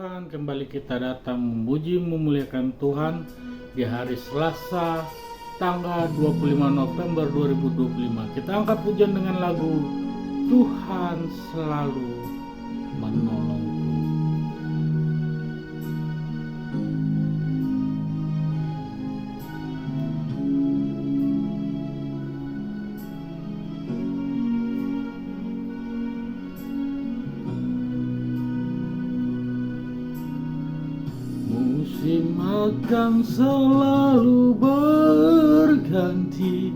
Tuhan, kembali kita datang memuji memuliakan Tuhan di hari Selasa tanggal 25 November 2025. Kita angkat pujian dengan lagu Tuhan Selalu Menolongku. Musim akan selalu berganti,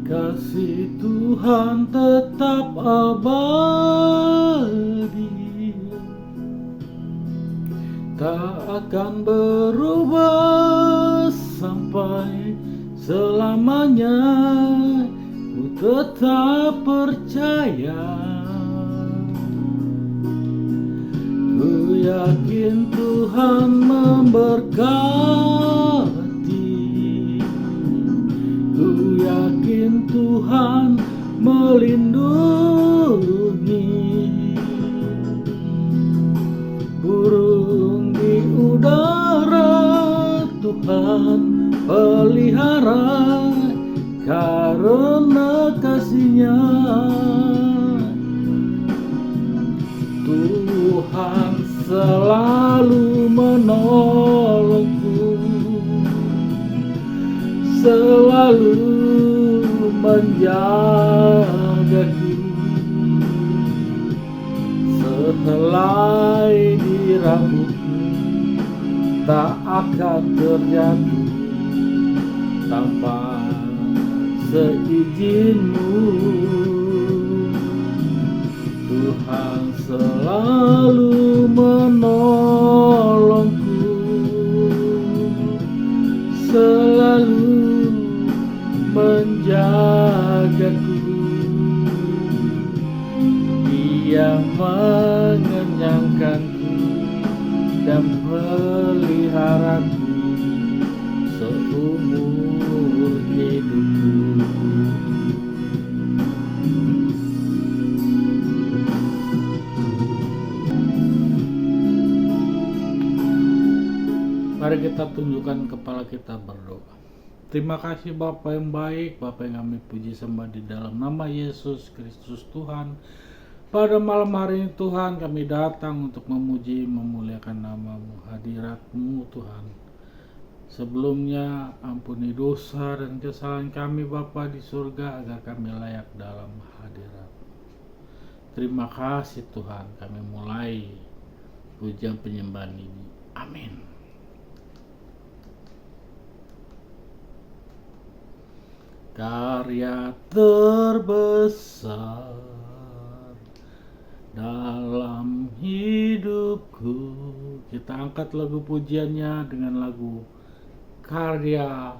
kasih Tuhan tetap abadi, tak akan berubah sampai selamanya. Ku tetap percaya, ku yakin Tuhan memberkati, ku yakin Tuhan melindungi. Burung di udara Tuhan pelihara, karena kasih-Nya Tuhan selalu menolongku, selalu menjagaku. Sehelai di rambutku tak akan terjatuh tanpa seizin-Mu. Tuhan selalu menolongku, selalu menjagaku. Dia mengenyangkanku dan peliharaku seumur hidupku. Mari kita tundukkan kepala kita berdoa. Terima kasih Bapa yang baik, Bapa yang kami puji sembah di dalam nama Yesus Kristus Tuhan. Pada malam hari ini Tuhan, kami datang untuk memuji memuliakan nama-Mu, hadirat-Mu Tuhan. Sebelumnya ampuni dosa dan kesalahan kami Bapa di surga, agar kami layak dalam hadirat. Terima kasih Tuhan, kami mulai pujian penyembahan ini. Amin. Karya terbesar dalam hidupku. Kita angkat lagu pujiannya dengan lagu Karya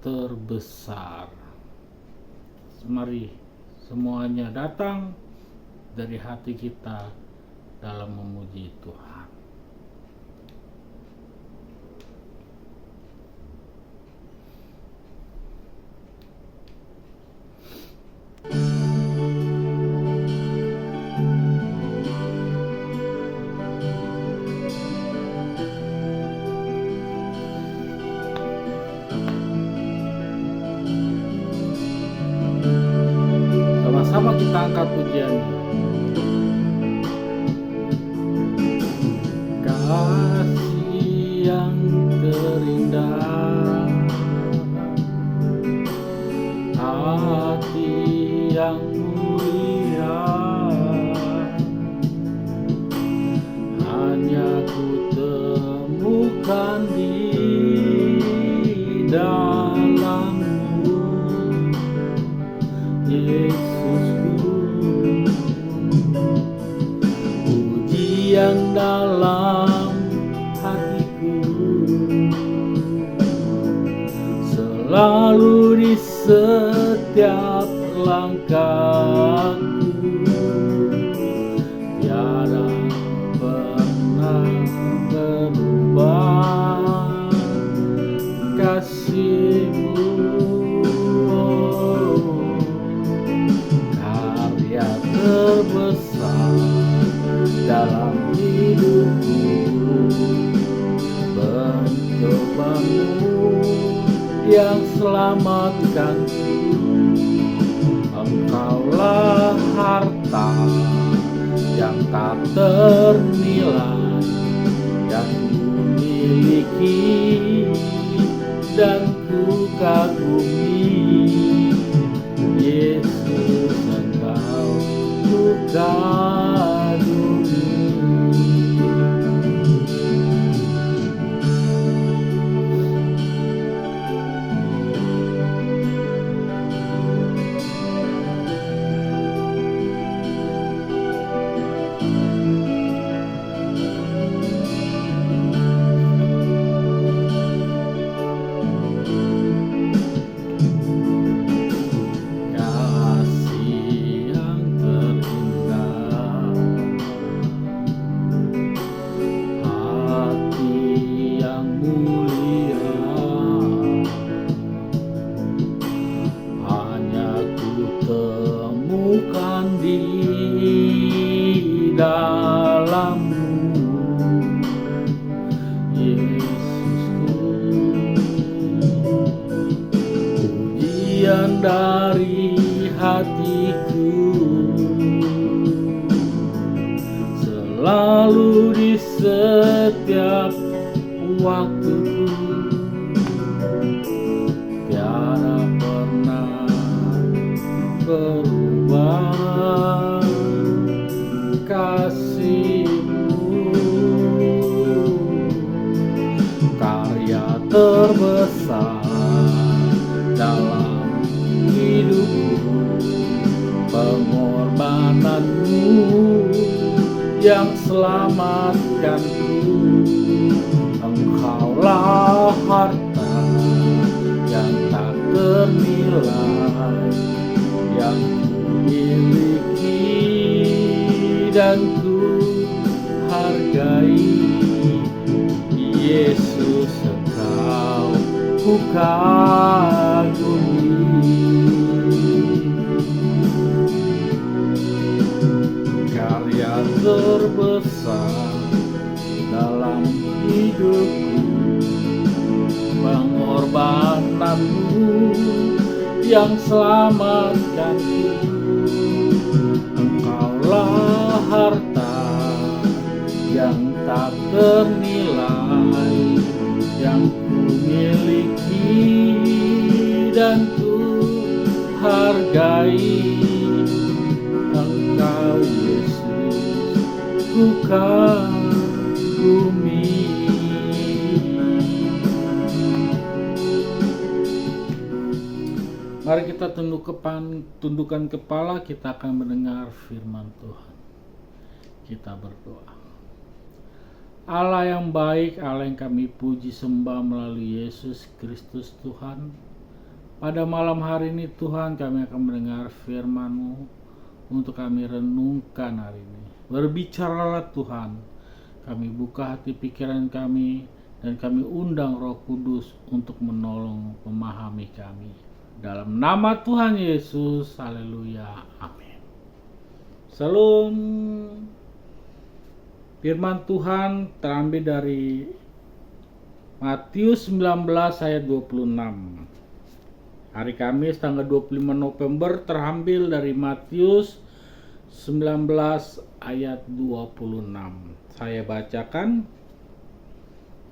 Terbesar. Mari semuanya datang dari hati kita dalam memuji Tuhan. Sama-sama kita angkat pujiannya. Kasih yang terindah, hati yang mulia, hanya ku temukan di dalam-Mu, Yesusku. Pujian dalam hatiku, selalu di setiap langkahku, tiada pernah berubah kasih-Mu. Karya terbesar dalam hidup selamatkanku. Engkaulah harta yang tak ternilai yang ku miliki dan ku kagumi. Yesus, Engkau ku kagumi. Kasih yang terindah, hati yang mulia, hanya ku temukan di dalam-Mu, Yesusku. Pujian dari hatiku selalu di setiap waktuku, tiada pernah berubah kasih-Mu. Karya terbesar dalam hidupku, pengorbanan-Mu yang selamatkanku. Engkaulah harta yang tak ternilai yang ku miliki dan ku hargai. Yesus, Engkau ku kagumi. Karya terbesar dalam hidupku, pengorbanan-Mu yang selamatkanku. Engkaulah harta yang tak ternilai yang ku miliki dan ku hargai. Engkau Yesus ku kagumi. Mari kita tundukkan kepala, kita akan mendengar firman Tuhan. Kita berdoa. Allah yang baik, Allah yang kami puji sembah melalui Yesus Kristus Tuhan, pada malam hari ini Tuhan kami akan mendengar firman-Mu untuk kami renungkan hari ini. Berbicaralah Tuhan, kami buka hati pikiran kami dan kami undang Roh Kudus untuk menolong memahami kami. Dalam nama Tuhan Yesus, haleluya, amin. Salam. Firman Tuhan terambil dari Matius 19 ayat 26. Hari Kamis tanggal 25 November terambil dari Matius 19 ayat 26. Saya bacakan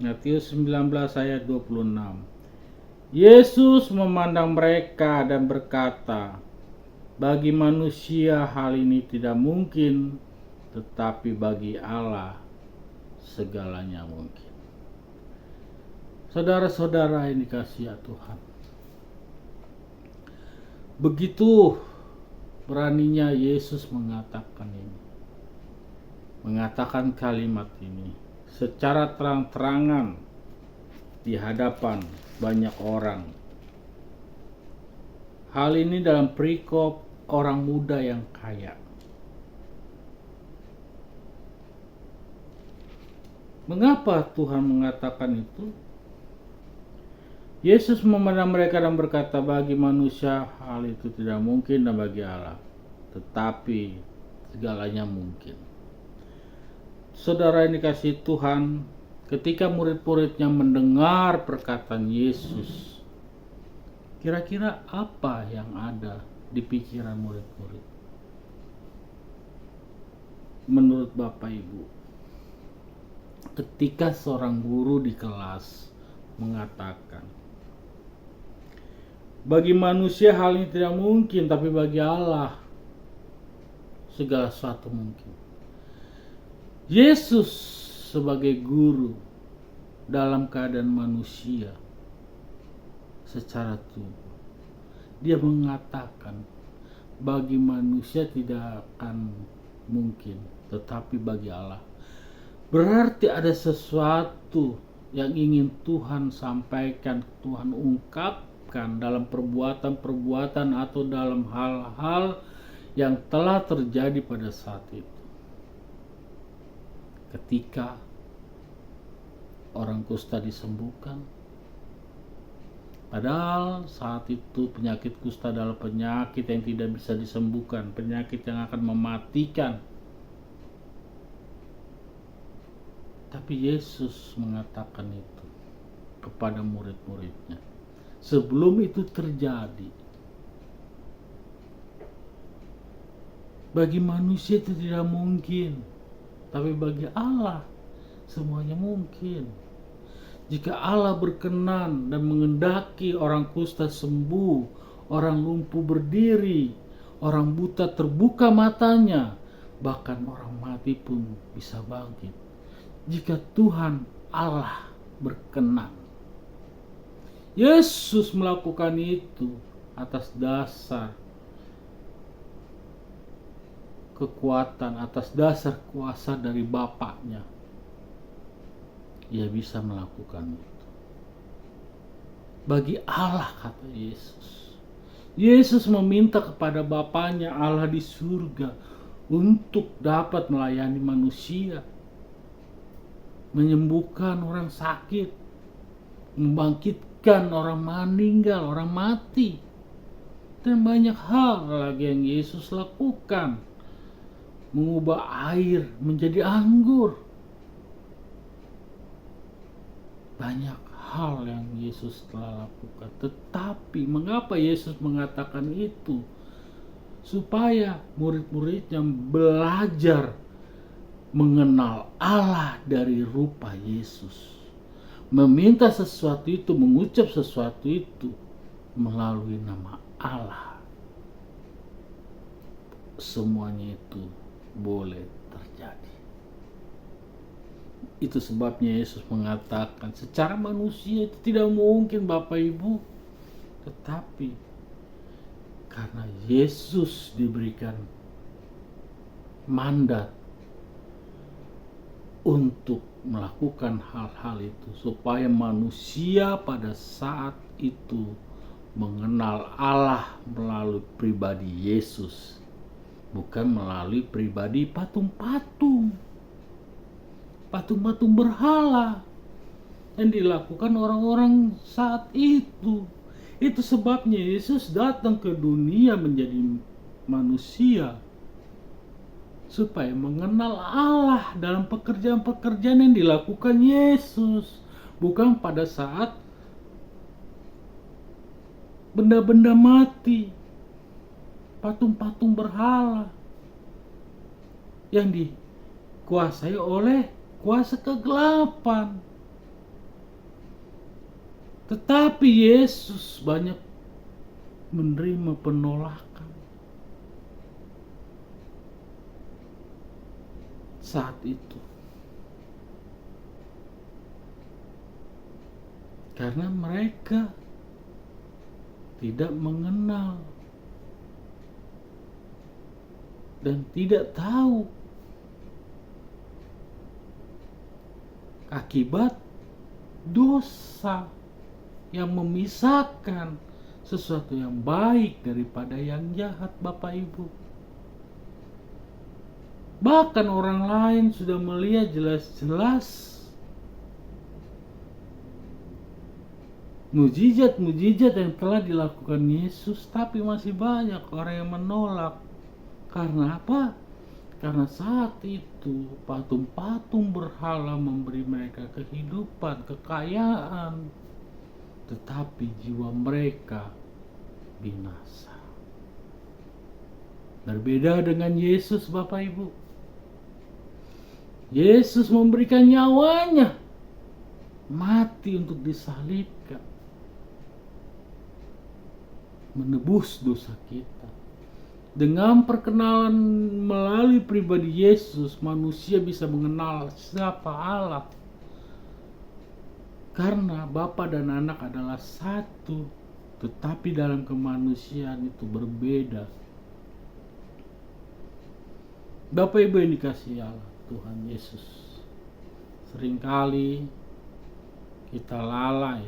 Matius 19 ayat 26. Yesus memandang mereka dan berkata, bagi manusia hal ini tidak mungkin, tetapi bagi Allah segalanya mungkin. Saudara-saudara yang dikasihi Tuhan, begitu beraninya Yesus mengatakan ini, mengatakan kalimat ini secara terang-terangan di hadapan banyak orang. Hal ini dalam perikop orang muda yang kaya. Mengapa Tuhan mengatakan itu? Yesus memandang mereka dan berkata, bagi manusia hal itu tidak mungkin dan bagi Allah tetapi segalanya mungkin. Saudara yang dikasihi Tuhan, ketika murid-muridnya mendengar perkataan Yesus, Kira-kira apa yang ada di pikiran murid-murid? Menurut Bapak Ibu, ketika seorang guru di kelas mengatakan, bagi manusia hal ini tidak mungkin, tapi bagi Allah segala sesuatu mungkin. Yesus sebagai guru dalam keadaan manusia secara tubuh, dia mengatakan bagi manusia tidak akan mungkin, tetapi bagi Allah. Berarti ada sesuatu yang ingin Tuhan sampaikan, Tuhan ungkapkan dalam perbuatan-perbuatan atau dalam hal-hal yang telah terjadi pada saat itu. Ketika orang kusta disembuhkan, padahal saat itu penyakit kusta adalah penyakit yang tidak bisa disembuhkan, penyakit yang akan mematikan. Tapi Yesus mengatakan itu kepada murid-muridnya sebelum itu terjadi. Bagi manusia itu tidak mungkin, tapi bagi Allah semuanya mungkin. Jika Allah berkenan dan mengendaki orang kusta sembuh, orang lumpuh berdiri, orang buta terbuka matanya, bahkan orang mati pun bisa bangkit. Jika Tuhan Allah berkenan. Yesus melakukan itu atas dasar kekuatan, atas dasar kuasa dari Bapaknya. Ia bisa melakukan itu. Bagi Allah, kata Yesus. Yesus meminta kepada Bapaknya Allah di surga untuk dapat melayani manusia, menyembuhkan orang sakit, membangkitkan orang meninggal, orang mati, dan banyak hal lagi yang Yesus lakukan. Mengubah air menjadi anggur. Banyak hal yang Yesus telah lakukan. Tetapi mengapa Yesus mengatakan itu? Supaya murid-muridnya belajar mengenal Allah dari rupa Yesus. Meminta sesuatu itu, mengucap sesuatu itu melalui nama Allah. Semuanya itu boleh terjadi. Itu sebabnya Yesus mengatakan secara manusia itu tidak mungkin Bapak Ibu. Tetapi karena Yesus diberikan mandat untuk melakukan hal-hal itu, supaya manusia pada saat itu mengenal Allah melalui pribadi Yesus, bukan melalui pribadi patung-patung berhala yang dilakukan orang-orang saat itu. Itu sebabnya Yesus datang ke dunia menjadi manusia, supaya mengenal Allah dalam pekerjaan-pekerjaan yang dilakukan Yesus, bukan pada saat benda-benda mati, patung-patung berhala yang dikuasai oleh kuasa kegelapan. Tetapi Yesus banyak menerima penolakan saat itu, karena mereka tidak mengenal dan tidak tahu akibat dosa yang memisahkan sesuatu yang baik daripada yang jahat, Bapak Ibu. Bahkan orang lain sudah melihat jelas-jelas mujizat-mujizat yang telah dilakukan Yesus, tapi masih banyak orang yang menolak. Karena apa? Karena saat itu patung-patung berhala memberi mereka kehidupan, kekayaan, tetapi jiwa mereka binasa. Berbeda dengan Yesus, Bapak Ibu. Yesus memberikan nyawanya, mati untuk disalibkan, menebus dosa kita. Dengan perkenalan melalui pribadi Yesus, manusia bisa mengenal siapa Allah. Karena Bapa dan Anak adalah satu, tetapi dalam kemanusiaan itu berbeda. Bapak Ibu yang dikasihi Allah, Tuhan Yesus, seringkali kita lalai.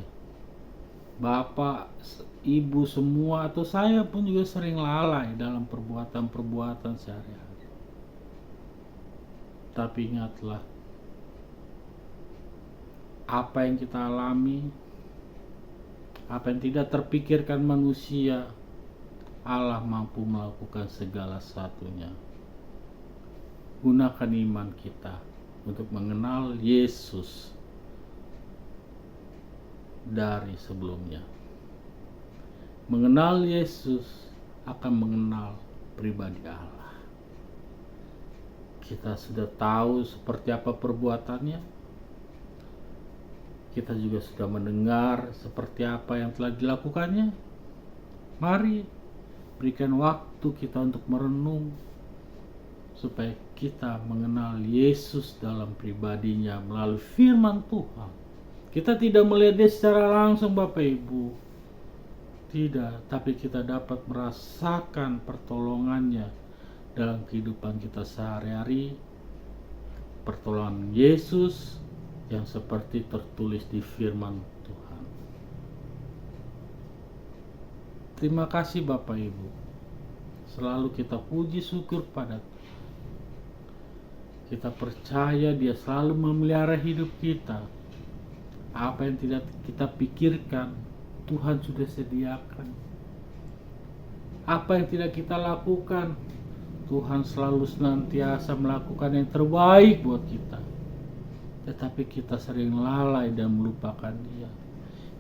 Bapak, Ibu semua atau saya pun juga sering lalai dalam perbuatan-perbuatan sehari-hari. Tapi ingatlah, apa yang kita alami, apa yang tidak terpikirkan manusia, Allah mampu melakukan segala satunya. Gunakan iman kita untuk mengenal Yesus dari sebelumnya. Mengenal Yesus akan mengenal pribadi Allah. Kita sudah tahu seperti apa perbuatannya. Kita juga sudah mendengar seperti apa yang telah dilakukannya. Mari berikan waktu kita untuk merenung, supaya kita mengenal Yesus dalam pribadinya melalui firman Tuhan. Kita tidak melihat dia secara langsung, Bapak Ibu. Tidak, tapi kita dapat merasakan pertolongannya dalam kehidupan kita sehari-hari. Pertolongan Yesus yang seperti tertulis di firman Tuhan. Terima kasih Bapak Ibu. Selalu kita puji syukur pada Tuhan. Kita percaya dia selalu memelihara hidup kita. Apa yang tidak kita pikirkan, Tuhan sudah sediakan. Apa yang tidak kita lakukan, Tuhan selalu senantiasa melakukan yang terbaik buat kita. Tetapi kita sering lalai dan melupakan dia.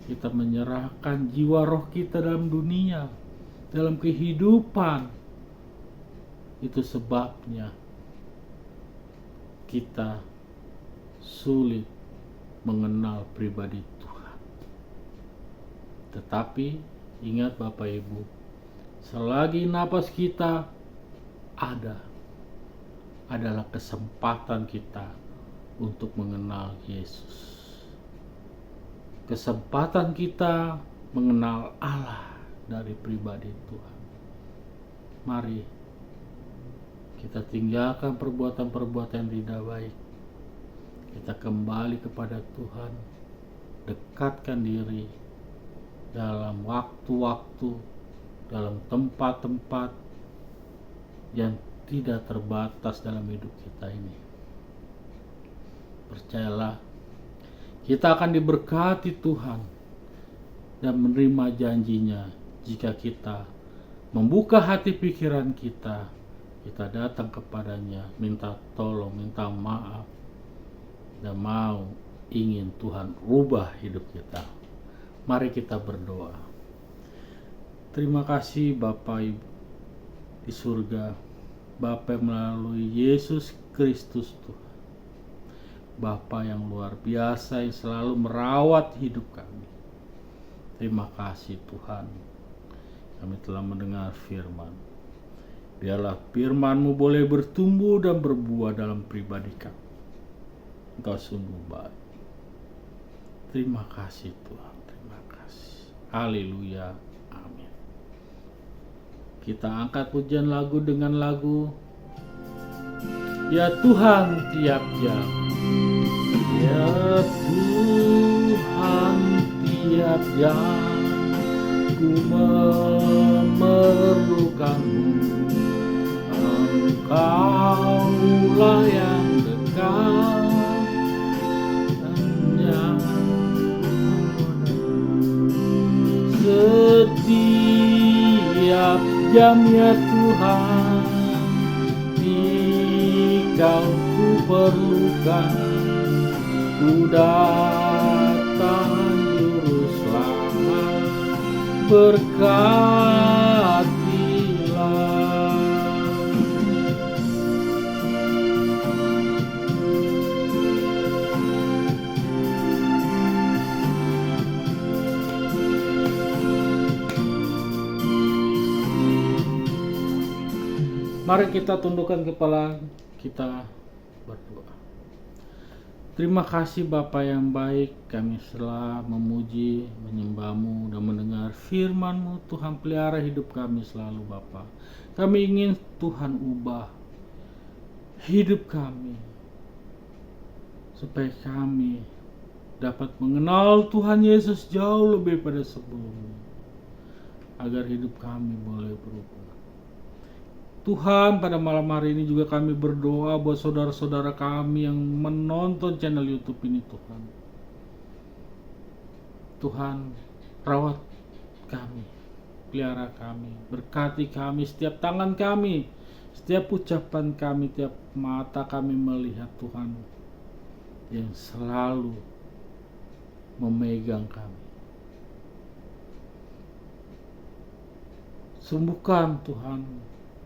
Kita menyerahkan jiwa roh kita dalam dunia, dalam kehidupan. Itu sebabnya kita sulit mengenal pribadi Tuhan. Tetapi ingat Bapak Ibu, selagi napas kita ada, adalah kesempatan kita untuk mengenal Yesus. Kesempatan kita mengenal Allah dari pribadi Tuhan. Mari kita tinggalkan perbuatan-perbuatan yang tidak baik. Kita kembali kepada Tuhan, dekatkan diri dalam waktu-waktu, dalam tempat-tempat yang tidak terbatas dalam hidup kita ini. Percayalah, kita akan diberkati Tuhan dan menerima janjinya jika kita membuka hati pikiran kita datang kepadanya, minta tolong, minta maaf, dan mau ingin Tuhan rubah hidup kita. Mari kita berdoa. Terima kasih Bapa Ibu di surga, Bapa melalui Yesus Kristus Tuhan, Bapa yang luar biasa yang selalu merawat hidup kami. Terima kasih Tuhan, kami telah mendengar firman. Biarlah firman-Mu boleh bertumbuh dan berbuah dalam pribadi kami. Engkau sungguh baik. Terima kasih Tuhan, terima kasih. Haleluya, amin. Kita angkat pujian lagu dengan lagu Ya Tuhan tiap jam. Ya Tuhan tiap jam ku memerlukan-Mu. Engkaulah yang dekat, setiap jam ya Tuhan, Dikau ku perlukan, ku datang juru selamat berkat. Mari kita tundukkan kepala kita berdoa. Terima kasih Bapa yang baik, kami telah memuji, menyembah-Mu dan mendengar firman-Mu. Tuhan, pelihara hidup kami selalu Bapa. Kami ingin Tuhan ubah hidup kami, supaya kami dapat mengenal Tuhan Yesus jauh lebih pada sebelumnya, agar hidup kami boleh berubah. Tuhan, pada malam hari ini juga kami berdoa buat saudara-saudara kami yang menonton channel YouTube ini Tuhan. Tuhan, rawat kami, pelihara kami, berkati kami, setiap tangan kami, setiap ucapan kami, setiap mata kami melihat Tuhan yang selalu memegang kami. Sembuhkan Tuhan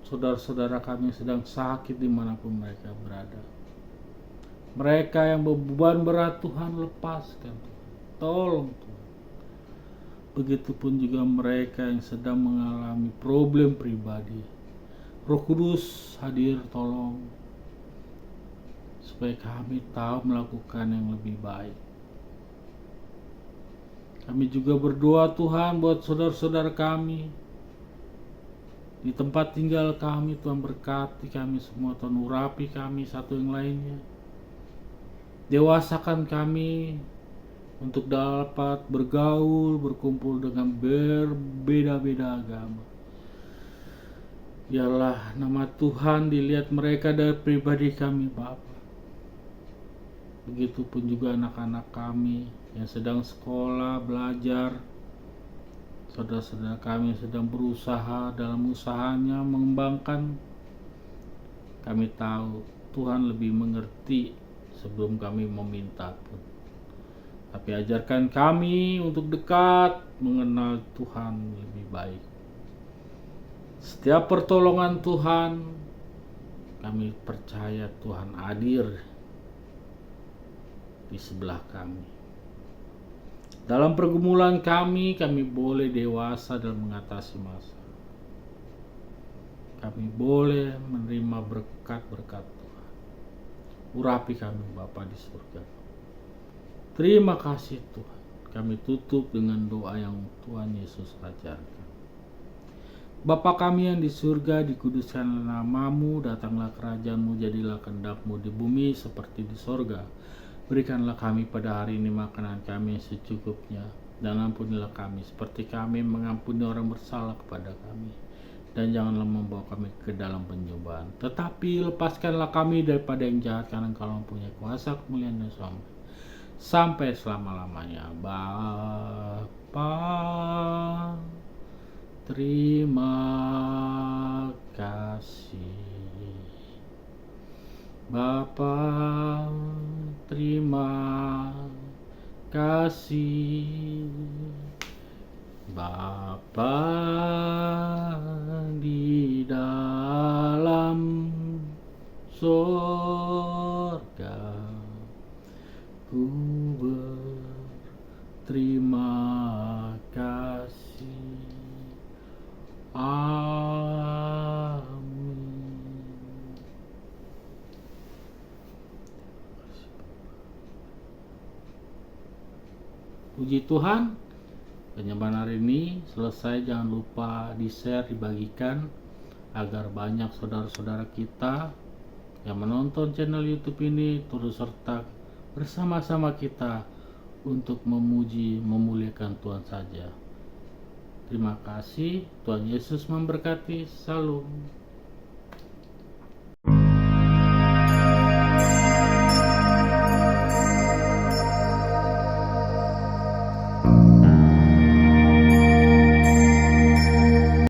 saudara-saudara kami yang sedang sakit dimanapun mereka berada. Mereka yang beban berat Tuhan, lepaskan Tuhan. Tolong Tuhan. Begitupun juga mereka yang sedang mengalami problem pribadi. Roh Kudus hadir, tolong, supaya kami tahu melakukan yang lebih baik. Kami juga berdoa Tuhan buat saudara-saudara kami di tempat tinggal kami. Tuhan, berkati kami semua Tuhan, urapi kami satu yang lainnya, dewasakan kami untuk dapat bergaul, berkumpul dengan berbeda-beda agama. Biarlah nama Tuhan dilihat mereka dari pribadi kami Bapa. Begitupun juga anak-anak kami yang sedang sekolah, belajar, saudara-saudara kami yang sedang berusaha dalam usahanya mengembangkan. Kami tahu Tuhan lebih mengerti sebelum kami meminta pun. Tapi ajarkan kami untuk dekat mengenal Tuhan lebih baik. Setiap pertolongan Tuhan, kami percaya Tuhan hadir di sebelah kami. Dalam pergumulan kami boleh dewasa dalam mengatasi masalah. Kami boleh menerima berkat-berkat Tuhan. Urapi kami Bapa di surga. Terima kasih Tuhan. Kami tutup dengan doa yang Tuhan Yesus ajarkan. Bapa kami yang di surga, dikuduskanlah nama-Mu, datanglah kerajaan-Mu, jadilah kehendak-Mu di bumi seperti di sorga. Berikanlah kami pada hari ini makanan kami yang secukupnya, dan ampunilah kami seperti kami mengampuni orang bersalah kepada kami. Dan janganlah membawa kami ke dalam pencobaan, tetapi lepaskanlah kami daripada yang jahat, karena Engkau mempunyai kuasa, kemuliaan dan selamat sampai selama-lamanya. Bapa, terima kasih. Bapa, terima kasih. Bapa di dalam sorga, ku berterima kasih. Amin. Puji Tuhan, penyembahan hari ini selesai. Jangan lupa di-share, dibagikan, agar banyak saudara-saudara kita yang menonton channel YouTube ini turut serta bersama-sama kita untuk memuji, memuliakan Tuhan saja. Terima kasih. Tuhan Yesus memberkati. Salam.